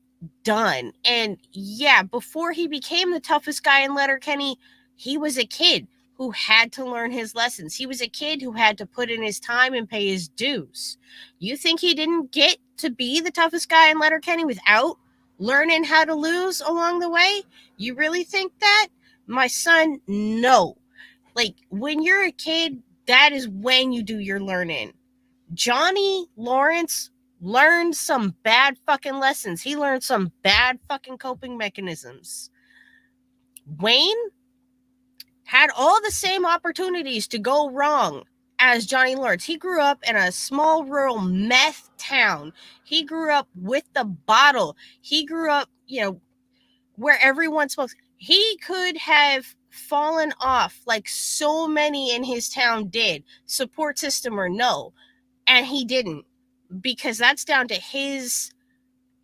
done. And yeah, before he became the toughest guy in Letterkenny, he was a kid who had to learn his lessons. He was a kid who had to put in his time and pay his dues. You think he didn't get to be the toughest guy in Letterkenny without learning how to lose along the way? You really think that? My son, no. Like, when you're a kid, that is when you do your learning. Johnny Lawrence learned some bad fucking lessons. He learned some bad fucking coping mechanisms. Wayne had all the same opportunities to go wrong as Johnny Lawrence. He grew up in a small rural meth town. He grew up with the bottle. He grew up, where everyone smokes. He could have fallen off like so many in his town did, support system or no, and he didn't, because that's down to his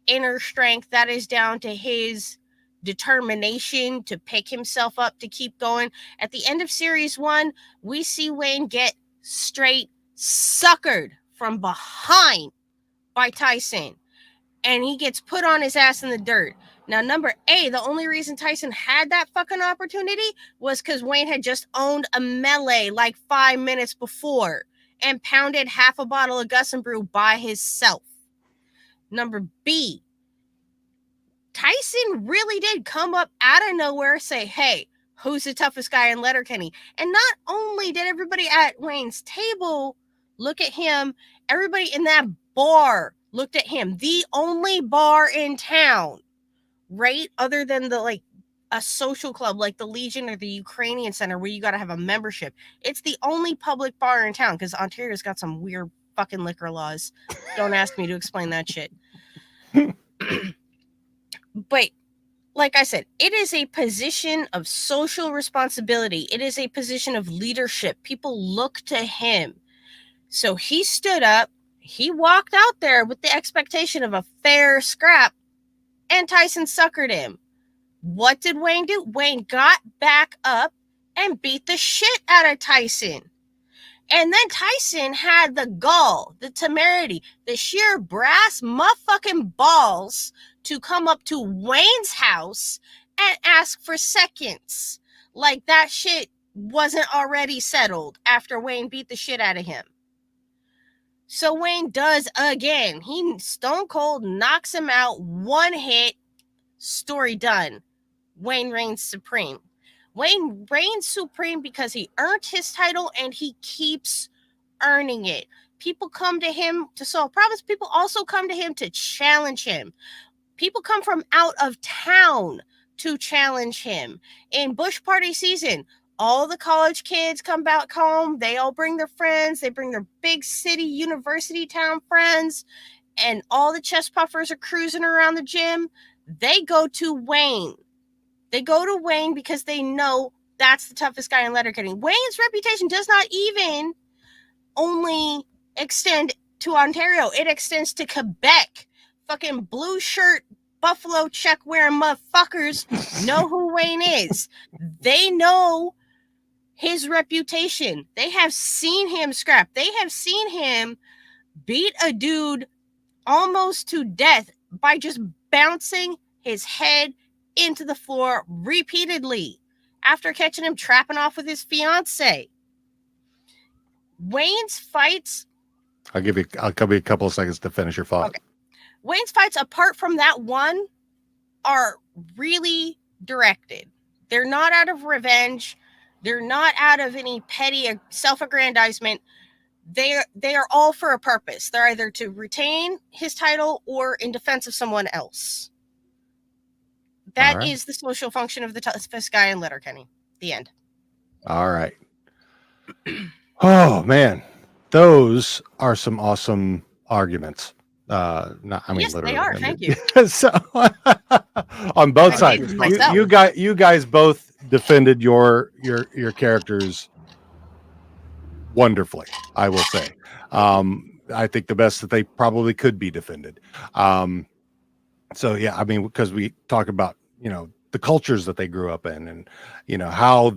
inner strength. That is down to his determination to pick himself up to keep going. At the end of series 1, we see Wayne get straight suckered from behind by Tyson, and he gets put on his ass in the dirt. Now, number A, the only reason Tyson had that fucking opportunity was because Wayne had just owned a melee like 5 minutes before and pounded half a bottle of Gus and Brew by himself. Number B, Tyson really did come up out of nowhere, say, hey, who's the toughest guy in Letterkenny? And not only did everybody at Wayne's table look at him, everybody in that bar looked at him. The only bar in town, right? Other than a social club like the Legion or the Ukrainian Center where you got to have a membership. It's the only public bar in town because Ontario's got some weird fucking liquor laws. Don't ask me to explain that shit. But like I said, it is a position of social responsibility. It is a position of leadership. People look to him. So he stood up. He walked out there with the expectation of a fair scrap, and Tyson suckered him. What did Wayne do? Wayne got back up and beat the shit out of Tyson. And then Tyson had the gall, the temerity, the sheer brass motherfucking balls to come up to Wayne's house and ask for seconds. Like that shit wasn't already settled after Wayne beat the shit out of him. So Wayne does again. He stone cold knocks him out, one hit, story done. Wayne reigns supreme. Wayne reigns supreme because he earned his title and he keeps earning it. People come to him to solve problems. People also come to him to challenge him. People come from out of town to challenge him. In Bush Party season, all the college kids come back home. They all bring their friends. They bring their big city, university town friends. and all the chest puffers are cruising around the gym, they go to Wayne. They go to Wayne because they know that's the toughest guy in Letterkenny. Wayne's reputation does not even only extend to Ontario. It extends to Quebec. Fucking blue shirt, buffalo check wearing motherfuckers know who Wayne is. They know his reputation. They have seen him scrap. They have seen him beat a dude almost to death by just bouncing his head into the floor repeatedly after catching him trapping off with his fiance. Wayne's fights. I'll give you a couple of seconds to finish your thought. Okay. Wayne's fights, apart from that one, are really directed. They're not out of revenge. They're not out of any petty self-aggrandizement. They are all for a purpose. They're either to retain his title or in defense of someone else. That is the social function of the toughest guy in Letterkenny. The end. All right. Oh man, those are some awesome arguments. Yes, literally. they are. Thank you. So on both sides, you guys both defended your characters wonderfully, I will say. I think the best that they probably could be defended. So yeah, I mean, because we talk about, the cultures that they grew up in, and how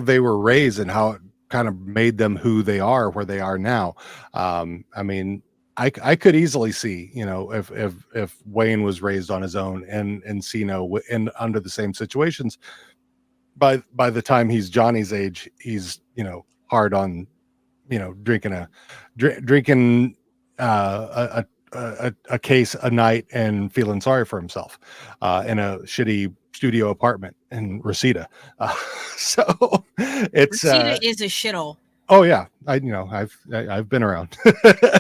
they were raised and how it kind of made them who they are, where they are now. I mean, I could easily see, if Wayne was raised on his own and Encino under the same situations, by the time he's Johnny's age, he's, hard on, drinking a case a night and feeling sorry for himself in a shitty studio apartment in Reseda. So it's Reseda is a shithole. Oh yeah, I've been around.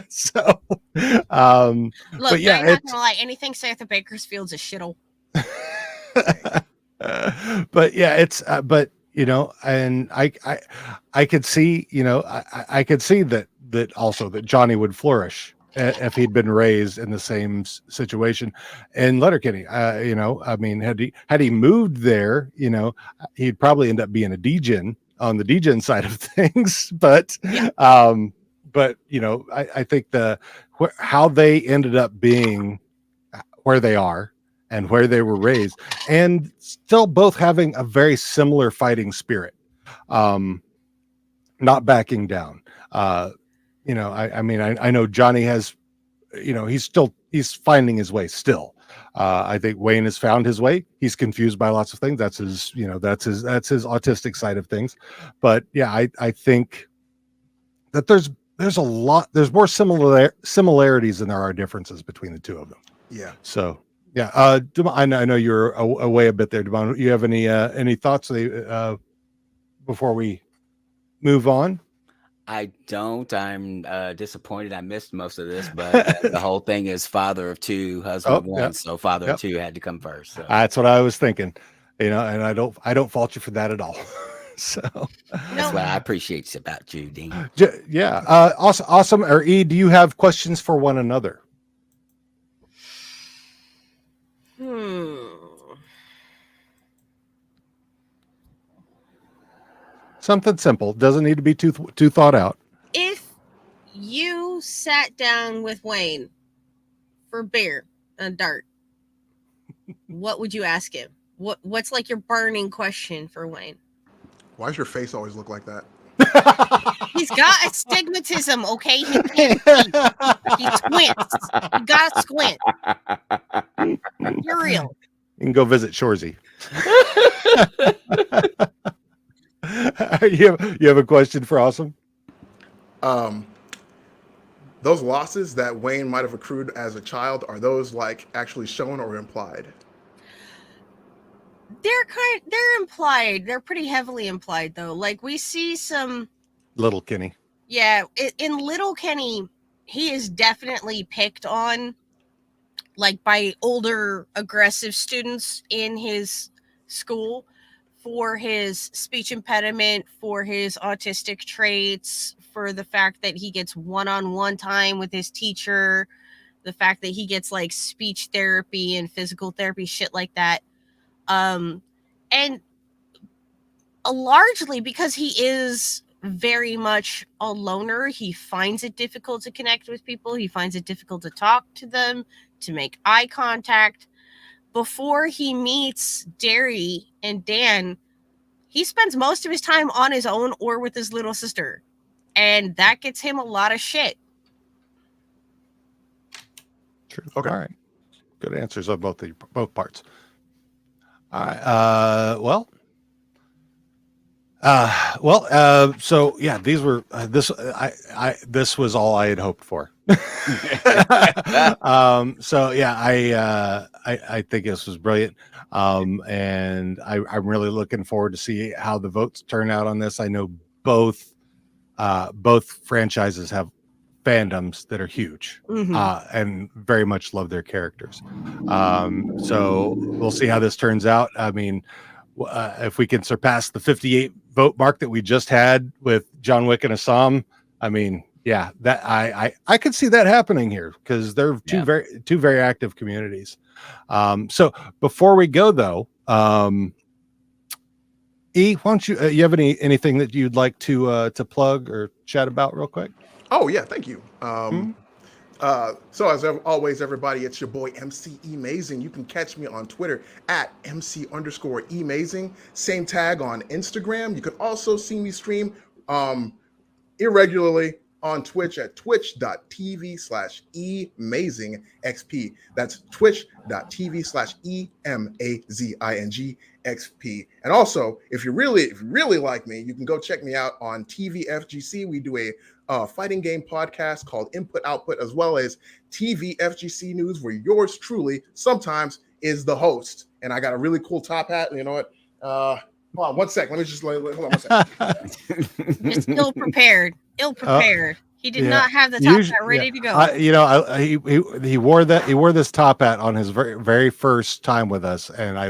So look, but yeah, I'm not gonna lie, anything south of Bakersfield's a shithole. But yeah, it's and I could see, I could see that also that Johnny would flourish if he'd been raised in the same situation in Letterkenny. I mean, had he moved there, he'd probably end up being a degen on the degen side of things. But yeah. I think how they ended up being where they are and where they were raised, and still both having a very similar fighting spirit, not backing down. I mean, I know Johnny has, he's finding his way still. I think Wayne has found his way. He's confused by lots of things. That's his, that's his autistic side of things. But yeah, I think that there's more similarities than there are differences between the two of them. Yeah. So yeah, I know you're away a bit there, Devon. You have any thoughts before we move on? I don't. I'm disappointed I missed most of this, but the whole thing is father of two, husband of one. So father of two had to come first. So. That's what I was thinking, and I don't fault you for that at all. So that's what I appreciate about you, Dean. Yeah. Awesome. Or E, do you have questions for one another? Something simple. Doesn't need to be too thought out. If you sat down with Wayne for beer and dart, what would you ask him? What's like your burning question for Wayne? Why does your face always look like that? He's got astigmatism, okay? He can't see. He squints. You gotta squint. You're real. You can go visit Shorzy. You have a question for Awesome? Those losses that Wayne might have accrued as a child, are those like actually shown or implied? They're implied. They're pretty heavily implied though. Like we see some Letterkenny. Yeah, in Letterkenny, he is definitely picked on like by older aggressive students in his school for his speech impediment, for his autistic traits, for the fact that he gets one-on-one time with his teacher, the fact that he gets like speech therapy and physical therapy, shit like that. And largely because he is very much a loner, he finds it difficult to connect with people. He finds it difficult to talk to them, to make eye contact. Before he meets Derry and Dan, he spends most of his time on his own or with his little sister. And that gets him a lot of shit. True. Okay. All right. Good answers on both parts. All right. So yeah, these were this was all I had hoped for. So yeah, I think this was brilliant. And I'm really looking forward to see how the votes turn out on this. I know both franchises have fandoms that are huge, and very much love their characters. So we'll see how this turns out. I mean, if we can surpass the 58 vote mark that we just had with John Wick and Assam, I mean, yeah, that I could see that happening here because they're two very active communities. So before we go though, E, why don't you have anything that you'd like to plug or chat about real quick? Oh yeah, thank you. So as always, everybody, it's your boy MC ElAyyy. You can catch me on Twitter at MC_ElAyyy. Same tag on Instagram. You can also see me stream irregularly on Twitch at twitch.tv/EmazingXP. That's twitch.tv/EmazingXP. And also, if you really like me, you can go check me out on TVFGC. We do a fighting game podcast called Input Output, as well as TVFGC News, where yours truly sometimes is the host. And I got a really cool top hat. You know what? Hold on one sec. Hold on one sec. Just ill prepared. He did not have the top hat ready to go. He wore that. He wore this top hat on his very, very first time with us, and I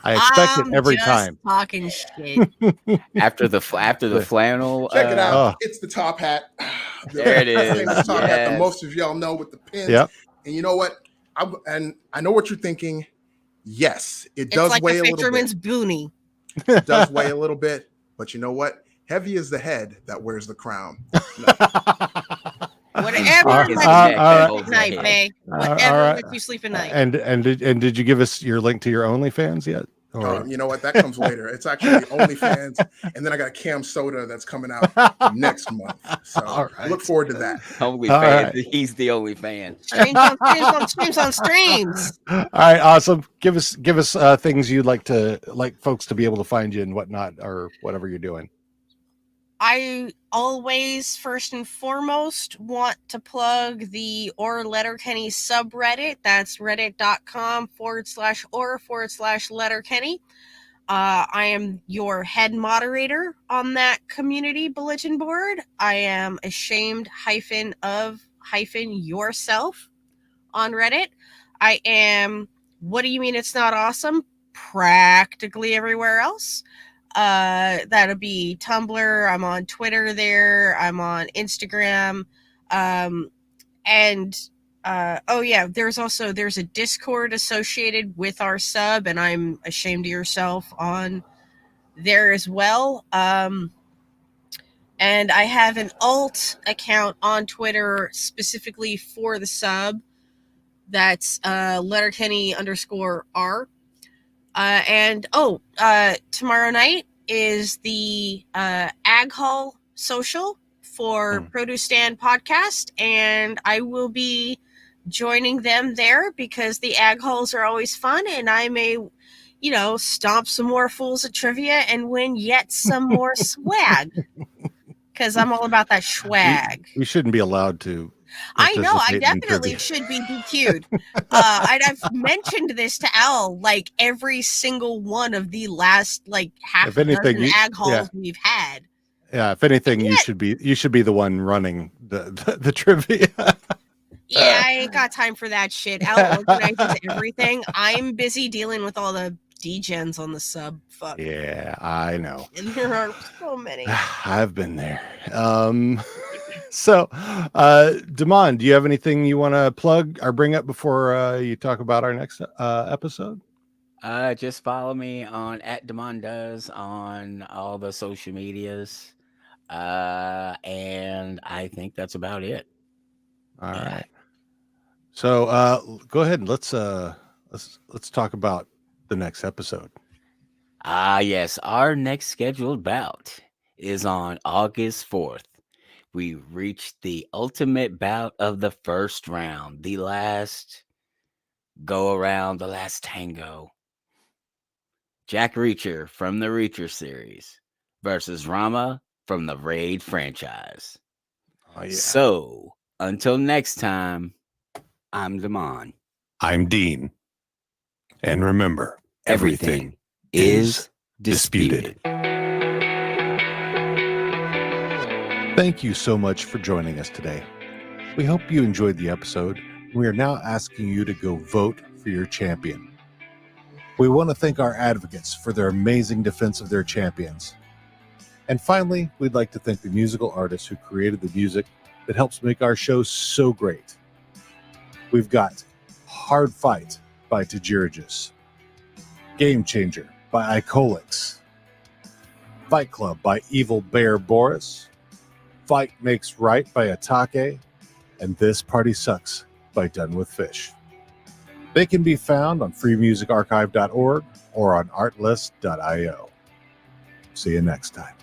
expect it every time. Talking shit. After the flannel. Check it out. It's the top hat. There it is. The top hat that most of y'all know with the pins. Yep. And you know what? I know what you're thinking. Yes, it does like weigh a little fisherman's bit. boonie. It does weigh a little bit, but you know what? Heavy is the head that wears the crown. Whatever night, Bay. Whatever lets you sleep at night. And did you give us your link to your OnlyFans yet? You know what? That comes later. It's actually OnlyFans, and then I got Cam Soda that's coming out next month. So look forward to that. OnlyFans. He's the only fan. Streams on streams. All right, awesome. Give us things you'd like folks to be able to find you and whatnot, or whatever you're doing. I always, first and foremost, want to plug the Letterkenny subreddit. That's reddit.com/or/Letterkenny. I am your head moderator on that community bulletin board. I am ashamed-of-yourself on Reddit. I am, what do you mean it's not awesome? Practically everywhere else. That'll be Tumblr. I'm on Twitter there. I'm on Instagram. There's a Discord associated with our sub, and I'm ashamed of yourself on there as well. And I have an alt account on Twitter specifically for the sub. That's Letterkenny_R. Tomorrow night is the Ag Hall social for Produce Stand podcast, and I will be joining them there because the Ag Halls are always fun, and I may, stomp some more fools at trivia and win yet some more swag because I'm all about that swag. You shouldn't be allowed to. I know, I definitely should be DQ'd. I've mentioned this to Al like every single one of the last half a dozen Ag Halls we've had. Yeah, if anything, you should be the one running the trivia. Yeah, I ain't got time for that shit. Al organizes everything. I'm busy dealing with all the degens on the sub. Fuck. Yeah, I know. And there are so many. I've been there. So, Damon, do you have anything you want to plug or bring up before you talk about our next episode? Just follow me on @DemonDoes on all the social medias. And I think that's about it. All right. So go ahead and let's talk about the next episode. Yes, our next scheduled bout is on August 4th. We reached the ultimate bout of the first round, the last go around, the last tango. Jack Reacher from the Reacher series versus Rama from the Raid franchise. Oh, yeah. So, until next time, I'm Damon. I'm Dean. And remember, Everything is disputed. Thank you so much for joining us today. We hope you enjoyed the episode. We are now asking you to go vote for your champion. We want to thank our advocates for their amazing defense of their champions. And finally, we'd like to thank the musical artists who created the music that helps make our show so great. We've got Hard Fight by Tajirigis, Game Changer by Icolix, Fight Club by Evil Bear Boris, Fight Makes Right by Atake, and This Party Sucks by Done With Fish. They can be found on freemusicarchive.org or on artlist.io. See you next time.